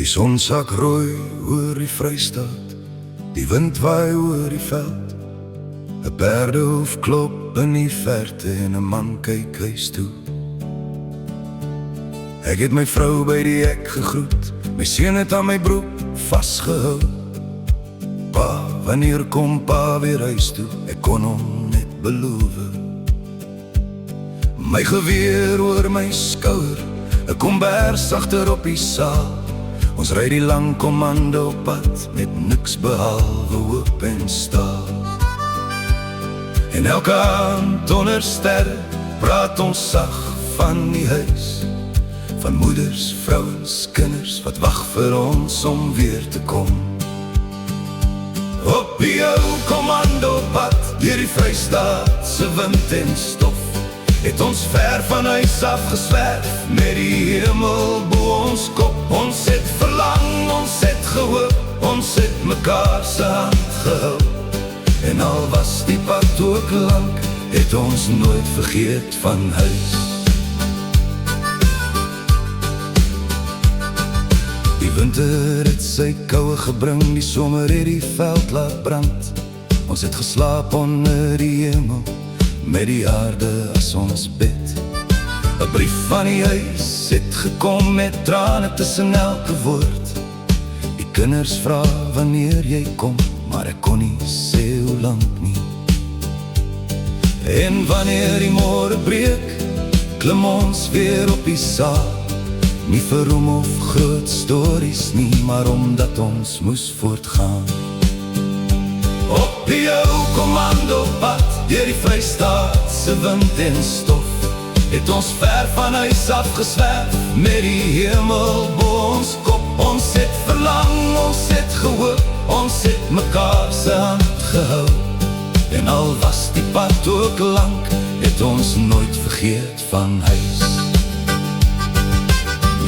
Die son sak rooi oor die Vrystaat, die wind waai oor die veld. 'n Perdehoof klop in die verte en 'n man kyk huis toe. Ek het my vrou by die hek gegroet, my seun het aan my broek vasgehou. Pa, wanneer kom pa weer huis toe? Ek kon hom net beloof. My geweer oor my skouer, 'n kombers agter op die saal. Ons ry die lang komando pad met niks behalwe hoop en staal. En elke aand onder sterre praat ons sag van die huis, van moeders, vrouens, kinders wat wag vir ons om weer te kom. Op die ou komando pad deur die Vrystaat se wind en stof, het ons ver van huis af geswerf met die hemel bo ons kop. Ons het verlang, ons het gehoop, ons het mekaar se hand gehou. En al was die pad ook lank, het ons nooit vergeet van huis. Die winter het sy koue gebring, die somer het die veld laat brand. Ons het geslaap onder die hemel, met die aarde as ons bed. 'n Brief van die huis het gekom met trane tussen elke woord. Die kinders vra wanneer jy kom, maar ek kon nie sê hoe lank nie. En wanneer die môre breek, klim ons weer op die saal. Nie vir roem of groot stories nie, maar omdat ons moes voortgaan. Op die ou komando pad deur die Vrystaat se wind en stof, het ons ver van huis af geswerf met die hemel bo ons kop. Ons het verlang, ons het gehoop, ons het mekaar se hand gehou. En al was die pad ook lank, het ons nooit vergeet van huis.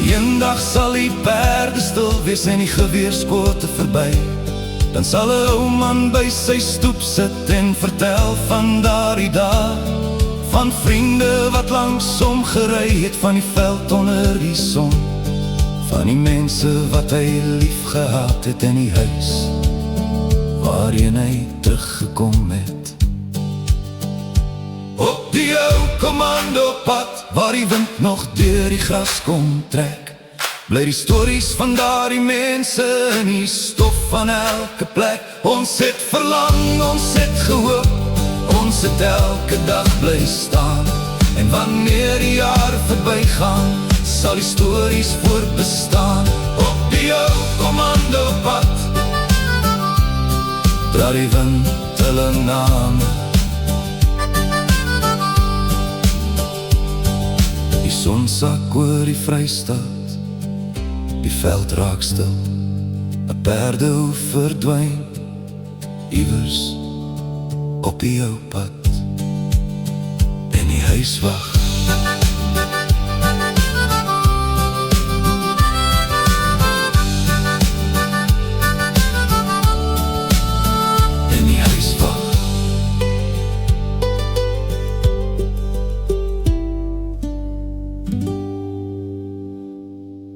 Eendag sal die perde stil wees en die geweerskote verby. Dan sal 'n ou man by sy stoep sit en vertel van daardie dag, van vriende wat langs hom gery het, van die veld onder die son, van die mense wat hy lief gehad het, in die huis waarheen hy teruggekom het. Op die ou komando pad waar die wind nog deur die gras kom trek, bly die stories van daardie mense in die stof van elke plek. Ons het verlang, ons het gehoop, ons het elke dag bly staan. En wanneer die jare verbygaan, sal die stories voortbestaan. Op die ou komando pad dra die wind hulle name. Die son sak oor die Vrystaat, die veld raak stil, 'n perdehoof verdwyn iewers op die ou pad, en die huis wag